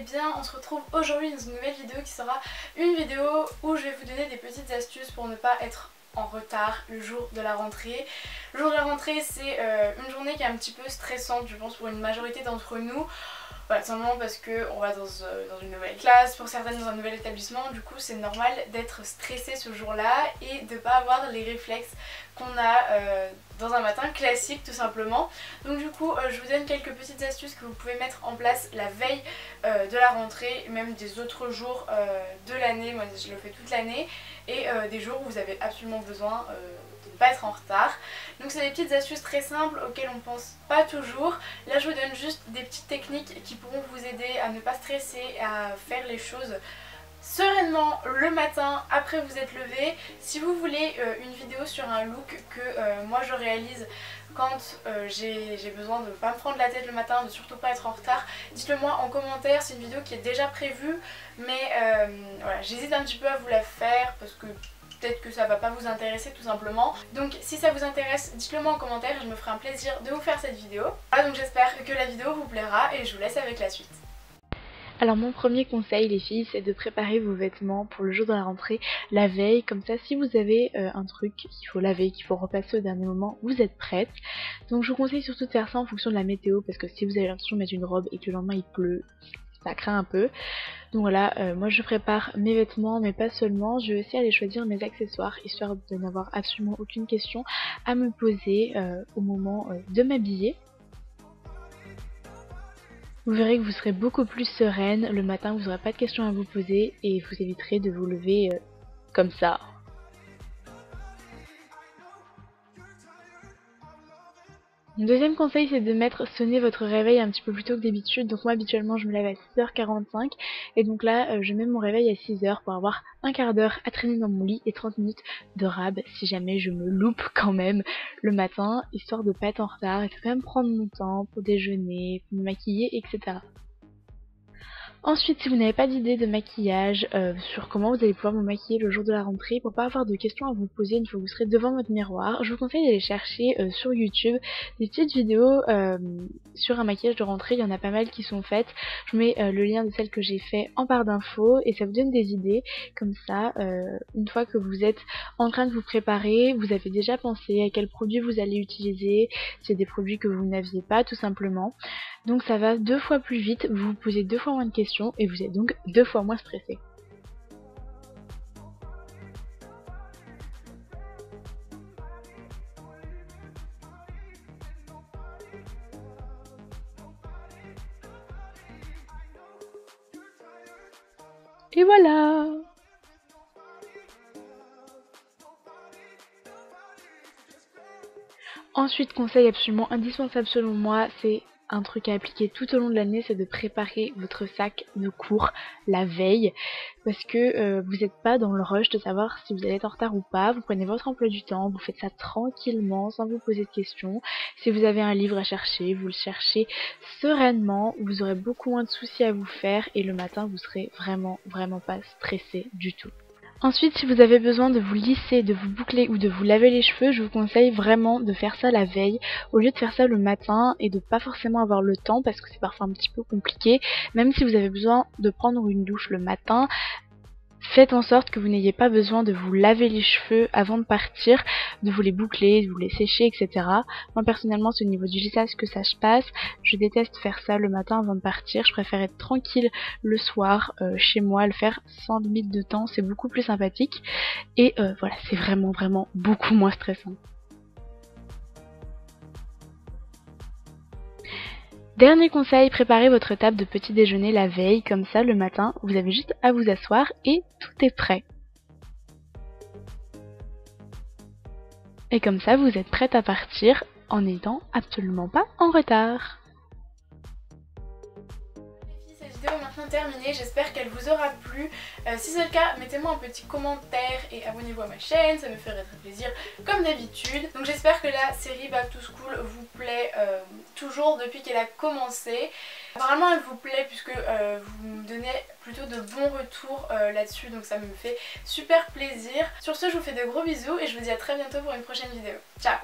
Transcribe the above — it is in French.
bien? On se retrouve aujourd'hui dans une nouvelle vidéo qui sera une vidéo où je vais vous donner des petites astuces pour ne pas être en retard le jour de la rentrée. Le jour de la rentrée c'est une journée qui est un petit peu stressante je pense pour une majorité d'entre nous. Voilà, simplement parce qu'on va dans une nouvelle classe, pour certaines dans un nouvel établissement, du coup c'est normal d'être stressé ce jour-là et de ne pas avoir les réflexes qu'on a dans un matin classique tout simplement. Donc du coup je vous donne quelques petites astuces que vous pouvez mettre en place la veille de la rentrée, même des autres jours de l'année, moi je le fais toute l'année, et des jours où vous avez absolument besoin de ne pas être en retard. Donc c'est des petites astuces très simples auxquelles on ne pense pas toujours. Là je vous donne juste des petites techniques qui pourront vous aider à ne pas stresser, à faire les choses sereinement le matin après vous êtes levé. Si vous voulez une vidéo sur un look que moi je réalise quand j'ai besoin de ne pas me prendre la tête le matin, de surtout pas être en retard, dites-le moi en commentaire. C'est une vidéo qui est déjà prévue mais voilà, j'hésite un petit peu à vous la faire parce que peut-être que ça va pas vous intéresser tout simplement. Donc si ça vous intéresse, dites-le moi en commentaire et je me ferai un plaisir de vous faire cette vidéo. Voilà, donc j'espère que la vidéo vous plaira et je vous laisse avec la suite. Alors mon premier conseil les filles, c'est de préparer vos vêtements pour le jour de la rentrée la veille, comme ça si vous avez un truc qu'il faut laver, qu'il faut repasser au dernier moment, vous êtes prête. Donc je vous conseille surtout de faire ça en fonction de la météo, parce que si vous avez l'intention de mettre une robe et que le lendemain il pleut, ça craint un peu. Donc voilà, moi je prépare mes vêtements mais pas seulement, je vais aussi aller choisir mes accessoires histoire de n'avoir absolument aucune question à me poser au moment de m'habiller. Vous verrez que vous serez beaucoup plus sereine le matin, vous n'aurez pas de questions à vous poser et vous éviterez de vous lever comme ça. Mon deuxième conseil, c'est de sonner votre réveil un petit peu plus tôt que d'habitude. Donc moi habituellement je me lève à 6h45 et donc là je mets mon réveil à 6h pour avoir un quart d'heure à traîner dans mon lit et 30 minutes de rab si jamais je me loupe quand même le matin, histoire de pas être en retard et de quand même prendre mon temps pour déjeuner, pour me maquiller, etc. Ensuite, si vous n'avez pas d'idée de maquillage sur comment vous allez pouvoir vous maquiller le jour de la rentrée, pour pas avoir de questions à vous poser une fois que vous serez devant votre miroir, je vous conseille d'aller chercher sur YouTube des petites vidéos sur un maquillage de rentrée. Il y en a pas mal qui sont faites. Je vous mets le lien de celle que j'ai fait en barre d'infos et ça vous donne des idées. Comme ça, une fois que vous êtes en train de vous préparer, vous avez déjà pensé à quels produits vous allez utiliser, s'il y a des produits que vous n'aviez pas tout simplement. Donc ça va 2 fois plus vite, vous vous posez 2 fois moins de questions et vous êtes donc 2 fois moins stressé. Et voilà! Ensuite, conseil absolument indispensable selon moi, c'est un truc à appliquer tout au long de l'année, c'est de préparer votre sac de cours la veille, parce que vous n'êtes pas dans le rush de savoir si vous allez être en retard ou pas. Vous prenez votre emploi du temps, vous faites ça tranquillement, sans vous poser de questions. Si vous avez un livre à chercher, vous le cherchez sereinement, vous aurez beaucoup moins de soucis à vous faire et le matin vous serez vraiment pas stressé du tout. Ensuite, si vous avez besoin de vous lisser, de vous boucler ou de vous laver les cheveux, je vous conseille vraiment de faire ça la veille au lieu de faire ça le matin et de pas forcément avoir le temps parce que c'est parfois un petit peu compliqué. Même si vous avez besoin de prendre une douche le matin, faites en sorte que vous n'ayez pas besoin de vous laver les cheveux avant de partir, de vous les boucler, de vous les sécher, etc. Moi personnellement c'est au niveau du lissage que ça se passe. Je déteste faire ça le matin avant de partir. Je préfère être tranquille le soir chez moi, le faire sans limite de temps, c'est beaucoup plus sympathique. Et voilà, c'est vraiment beaucoup moins stressant. Dernier conseil, préparez votre table de petit déjeuner la veille, comme ça le matin vous avez juste à vous asseoir et tout est prêt. Et comme ça vous êtes prête à partir en n'étant absolument pas en retard. Cette vidéo est maintenant terminée, j'espère qu'elle vous aura plu. Si c'est le cas, mettez-moi un petit commentaire et abonnez-vous à ma chaîne, ça me ferait très plaisir comme d'habitude. Donc j'espère que la série Back to School vous plaît toujours depuis qu'elle a commencé. Apparemment elle vous plaît puisque vous me donnez plutôt de bons retours là-dessus, donc ça me fait super plaisir. Sur ce, je vous fais de gros bisous et je vous dis à très bientôt pour une prochaine vidéo. Ciao!